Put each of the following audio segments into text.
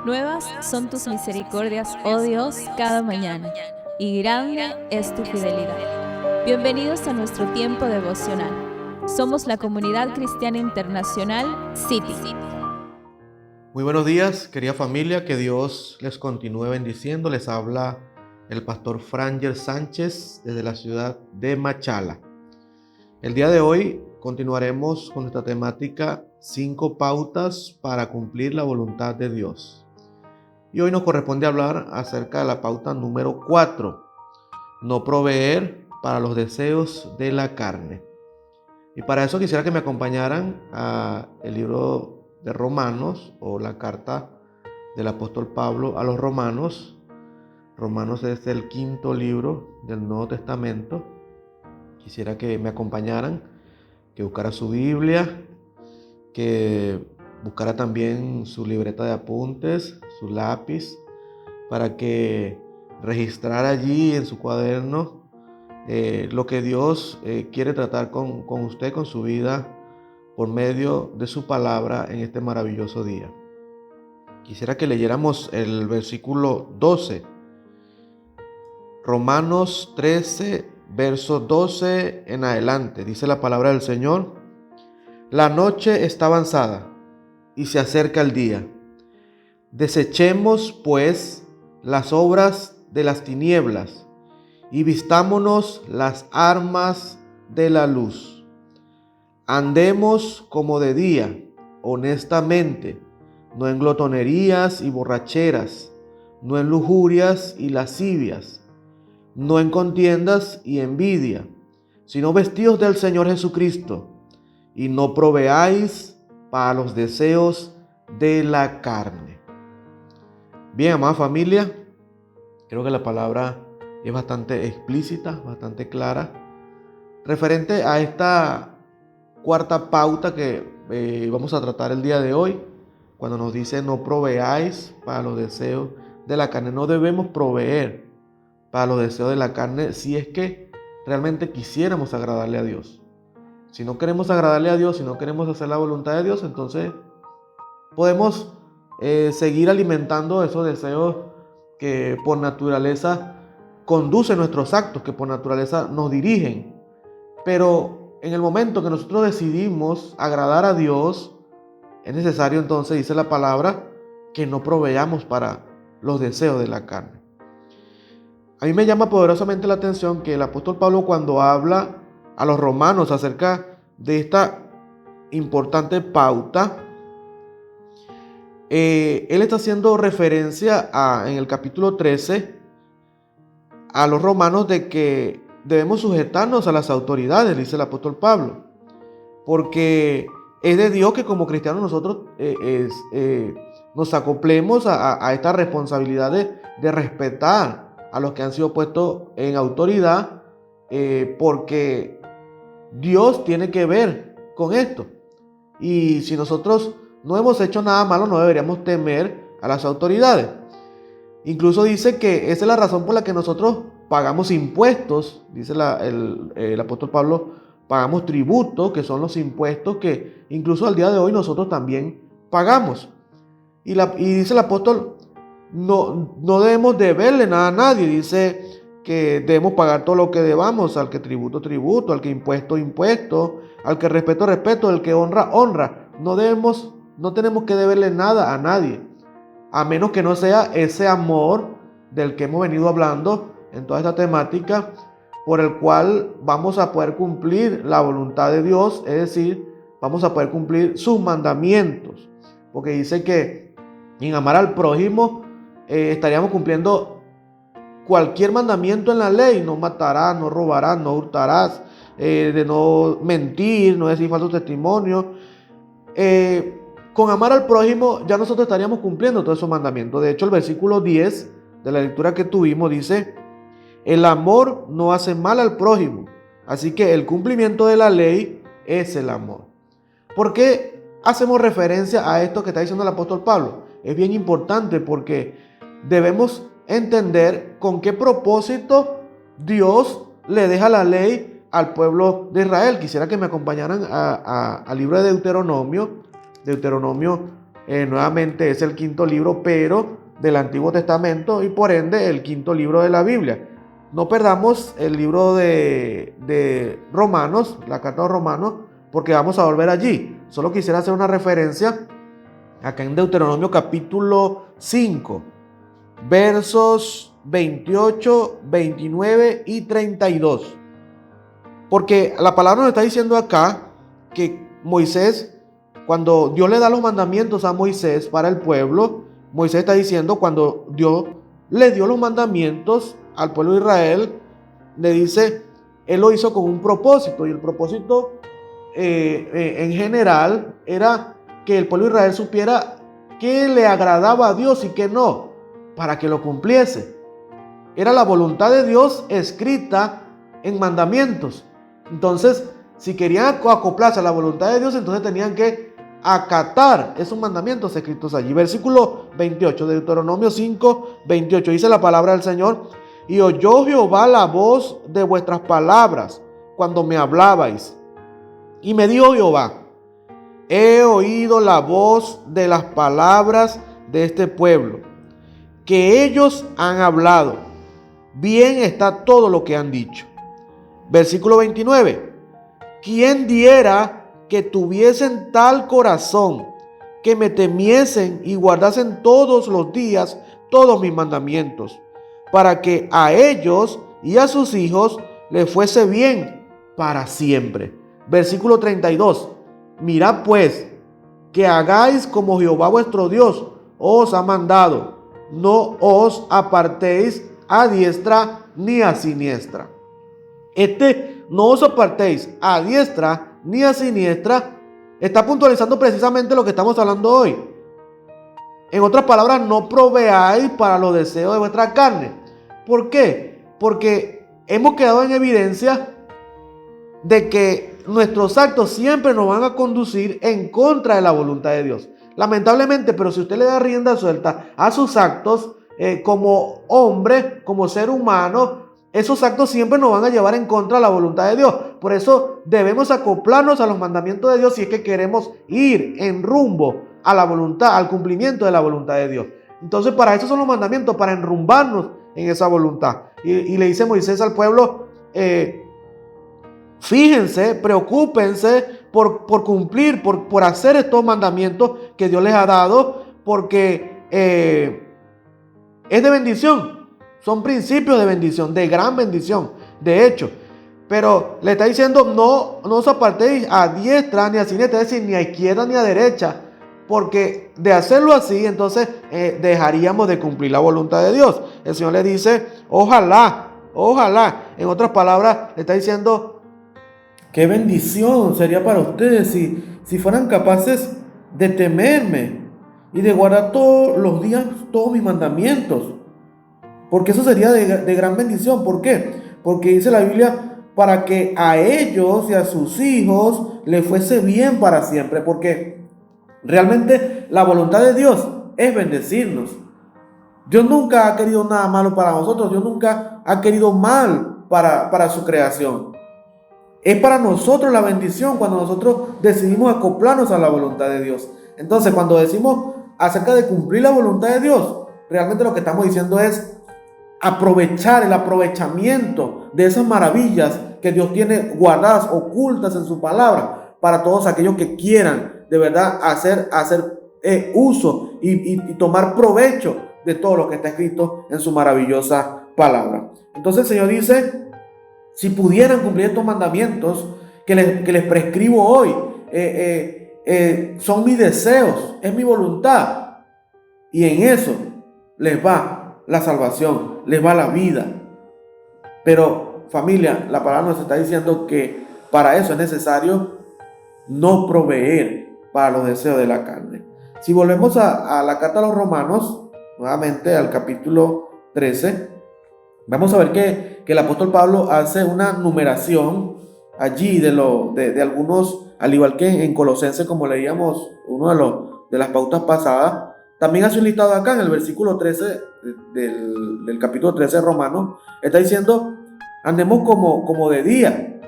Nuevas son tus misericordias, oh Dios, cada mañana, y grande es tu fidelidad. Bienvenidos a nuestro tiempo devocional. Somos la Comunidad Cristiana Internacional City. Muy buenos días, querida familia, que Dios les continúe bendiciendo. Les habla el pastor Franger Sánchez desde la ciudad de Machala. El día de hoy continuaremos con nuestra temática 5 pautas para cumplir la voluntad de Dios. Y hoy nos corresponde hablar acerca de la pauta número 4, no proveer para los deseos de la carne. Y para eso quisiera que me acompañaran a el libro de Romanos, o la carta del apóstol Pablo a los Romanos. Romanos es el 5.º libro del Nuevo Testamento. Quisiera que me acompañaran, que buscara su Biblia, que buscara también su libreta de apuntes, su lápiz, para que registrara allí en su cuaderno lo que Dios quiere tratar con usted, con su vida, por medio de su palabra en este maravilloso día. Quisiera que leyéramos el versículo 12. Romanos 13, verso 12 en adelante. Dice la palabra del Señor: La noche está avanzada y se acerca el día. Desechemos, pues, las obras de las tinieblas y vistámonos las armas de la luz. Andemos como de día, honestamente, no en glotonerías y borracheras, no en lujurias y lascivias, no en contiendas y envidia, sino vestidos del Señor Jesucristo, y no proveáis para los deseos de la carne. Bien, amada familia, creo que la palabra es bastante explícita, bastante clara, referente a esta cuarta pauta que vamos a tratar el día de hoy, cuando nos dice no proveáis para los deseos de la carne. No debemos proveer para los deseos de la carne si es que realmente quisiéramos agradarle a Dios. Si no queremos agradarle a Dios, si no queremos hacer la voluntad de Dios, entonces podemos seguir alimentando esos deseos que por naturaleza conducen nuestros actos, que por naturaleza nos dirigen. Pero en el momento que nosotros decidimos agradar a Dios, es necesario entonces, dice la palabra, que no proveamos para los deseos de la carne. A mí me llama poderosamente la atención que el apóstol Pablo, cuando habla a los romanos acerca de esta importante pauta, él está haciendo referencia en el capítulo 13 a los romanos de que debemos sujetarnos a las autoridades, dice el apóstol Pablo, porque es de Dios que como cristianos nosotros nos acoplemos a esta responsabilidad de respetar a los que han sido puestos en autoridad, porque Dios tiene que ver con esto. Y si nosotros no hemos hecho nada malo, no deberíamos temer a las autoridades. Incluso dice que esa es la razón por la que nosotros pagamos impuestos, dice el apóstol Pablo, pagamos tributos, que son los impuestos que incluso al día de hoy nosotros también pagamos. Y dice el apóstol, no debemos deberle nada a nadie, dice que debemos pagar todo lo que debamos, al que tributo, tributo, al que impuesto, impuesto, al que respeto, respeto, al que honra, honra. No tenemos que deberle nada a nadie, a menos que no sea ese amor del que hemos venido hablando en toda esta temática, por el cual vamos a poder cumplir la voluntad de Dios, es decir, vamos a poder cumplir sus mandamientos, porque dice que en amar al prójimo estaríamos cumpliendo cualquier mandamiento en la ley: no matarás, no robarás, no hurtarás, de no mentir, no decir falso testimonio. Con amar al prójimo ya nosotros estaríamos cumpliendo todos esos mandamientos. De hecho, el versículo 10 de la lectura que tuvimos dice: el amor no hace mal al prójimo. Así que el cumplimiento de la ley es el amor. ¿Por qué hacemos referencia a esto que está diciendo el apóstol Pablo? Es bien importante porque debemos entender con qué propósito Dios le deja la ley al pueblo de Israel. Quisiera que me acompañaran al libro de Deuteronomio nuevamente es el quinto libro, pero del Antiguo Testamento, y por ende el quinto libro de la Biblia. No perdamos el libro de Romanos, la carta de Romanos, porque vamos a volver allí. Solo quisiera hacer una referencia acá en Deuteronomio capítulo 5, versos 28, 29 y 32. Porque la palabra nos está diciendo acá que Moisés, cuando Dios le da los mandamientos a Moisés para el pueblo, Moisés está diciendo, cuando Dios le dio los mandamientos al pueblo de Israel, le dice, él lo hizo con un propósito, y el propósito en general era que el pueblo de Israel supiera qué le agradaba a Dios y qué no, para que lo cumpliese. Era la voluntad de Dios escrita en mandamientos. Entonces, si querían acoplarse a la voluntad de Dios, entonces tenían que acatar esos mandamientos escritos allí. Versículo 28 de Deuteronomio 5, 28, dice la palabra del Señor: y oyó Jehová la voz de vuestras palabras cuando me hablabais. Y me dijo Jehová: he oído la voz de las palabras de este pueblo, que ellos han hablado. Bien está todo lo que han dicho. Versículo 29. ¿Quién diera que tuviesen tal corazón, que me temiesen y guardasen todos los días todos mis mandamientos, para que a ellos y a sus hijos les fuese bien para siempre? Versículo 32. Mirad pues, que hagáis como Jehová vuestro Dios os ha mandado. No os apartéis a diestra ni a siniestra. No os apartéis a diestra ni a siniestra está puntualizando precisamente lo que estamos hablando hoy. En otras palabras, no proveáis para los deseos de vuestra carne. ¿Por qué? Porque hemos quedado en evidencia de que nuestros actos siempre nos van a conducir en contra de la voluntad de Dios. Lamentablemente, pero si usted le da rienda suelta a sus actos, como hombre, como ser humano, esos actos siempre nos van a llevar en contra de la voluntad de Dios. Por eso debemos acoplarnos a los mandamientos de Dios si es que queremos ir en rumbo a la voluntad, al cumplimiento de la voluntad de Dios. Entonces, para eso son los mandamientos, para enrumbarnos en esa voluntad. Y le dice Moisés al pueblo: fíjense, preocúpense por cumplir, por hacer estos mandamientos que Dios les ha dado, porque es de bendición. Son principios de bendición, de gran bendición, de hecho. Pero le está diciendo: no os apartéis a diestra ni a siniestra, es decir, ni a izquierda ni a derecha, porque de hacerlo así, entonces dejaríamos de cumplir la voluntad de Dios. El Señor le dice: ojalá. En otras palabras, le está diciendo: qué bendición sería para ustedes si fueran capaces de temerme y de guardar todos los días todos mis mandamientos. Porque eso sería de gran bendición. ¿Por qué? Porque dice la Biblia: para que a ellos y a sus hijos les fuese bien para siempre. Porque realmente la voluntad de Dios es bendecirnos. Dios nunca ha querido nada malo para nosotros. Dios nunca ha querido mal para su creación. Es para nosotros la bendición cuando nosotros decidimos acoplarnos a la voluntad de Dios. Entonces, cuando decimos acerca de cumplir la voluntad de Dios, realmente lo que estamos diciendo es aprovechar el aprovechamiento de esas maravillas que Dios tiene guardadas, ocultas en su palabra, para todos aquellos que quieran de verdad hacer uso y tomar provecho de todo lo que está escrito en su maravillosa palabra. Entonces el Señor dice: si pudieran cumplir estos mandamientos que les prescribo hoy, son mis deseos, es mi voluntad, y en eso les va la salvación, les va la vida. Pero familia, la palabra nos está diciendo que para eso es necesario no proveer para los deseos de la carne. Si volvemos a la carta a los Romanos, nuevamente al capítulo 13, vamos a ver que el apóstol Pablo hace una numeración allí de algunos, al igual que en Colosenses, como leíamos uno de las pautas pasadas. También hace un listado acá en el versículo 13 del capítulo 13 de Romanos. Está diciendo: andemos como de día.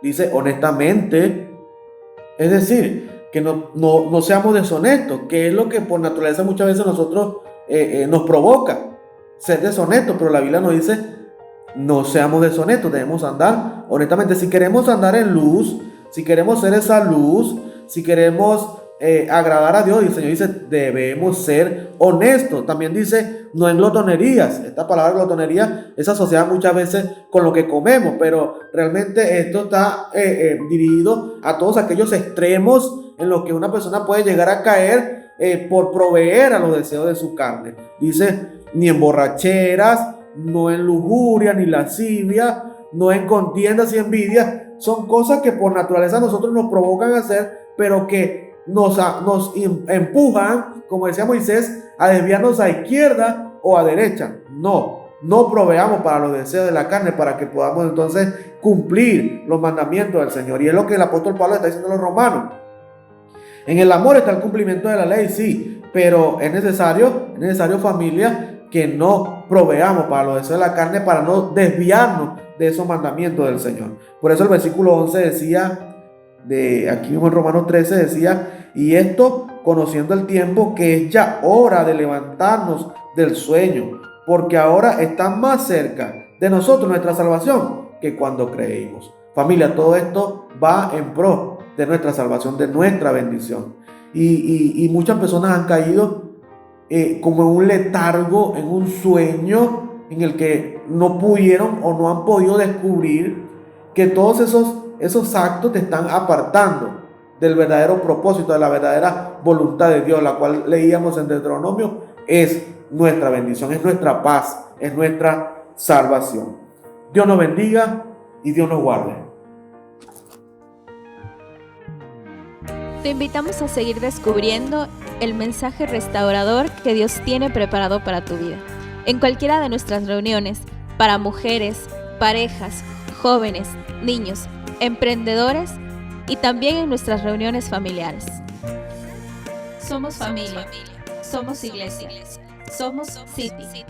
Dice honestamente. Es decir, que no seamos deshonestos, que es lo que por naturaleza muchas veces nosotros nos provoca ser deshonestos, pero la Biblia nos dice no seamos deshonestos, debemos andar honestamente. Si queremos andar en luz, si queremos ser esa luz, si queremos agradar a Dios, y el Señor dice debemos ser honestos. También dice no en glotonerías. Esta palabra glotonería es asociada muchas veces con lo que comemos, pero realmente esto está dirigido a todos aquellos extremos en los que una persona puede llegar a caer por proveer a los deseos de su carne. Dice ni en borracheras, no en lujuria ni lascivia, no en contiendas y envidias. Son cosas que por naturaleza nosotros nos provocan a hacer, pero que nos empujan, como decía Moisés, a desviarnos a izquierda o a derecha. No proveamos para los deseos de la carne, para que podamos entonces cumplir los mandamientos del Señor. Y es lo que el apóstol Pablo está diciendo a los romanos. En el amor está el cumplimiento de la ley, sí, pero es necesario, familia, que no proveamos para los deseos de la carne, para no desviarnos de esos mandamientos del Señor. Por eso el versículo 11 decía, aquí mismo en Romanos 13 decía, y esto conociendo el tiempo, que es ya hora de levantarnos del sueño, porque ahora está más cerca de nosotros nuestra salvación que cuando creímos. Familia, todo esto va en pro de nuestra salvación, de nuestra bendición. Y muchas personas han caído como en un letargo, en un sueño en el que no pudieron o no han podido descubrir que todos esos actos te están apartando del verdadero propósito, de la verdadera voluntad de Dios, la cual leíamos en Deuteronomio, es nuestra bendición, es nuestra paz, es nuestra salvación. Dios nos bendiga y Dios nos guarde. Te invitamos a seguir descubriendo el mensaje restaurador que Dios tiene preparado para tu vida. En cualquiera de nuestras reuniones, para mujeres, parejas, jóvenes, niños, emprendedores y también en nuestras reuniones familiares. Somos familia, somos iglesia, somos City.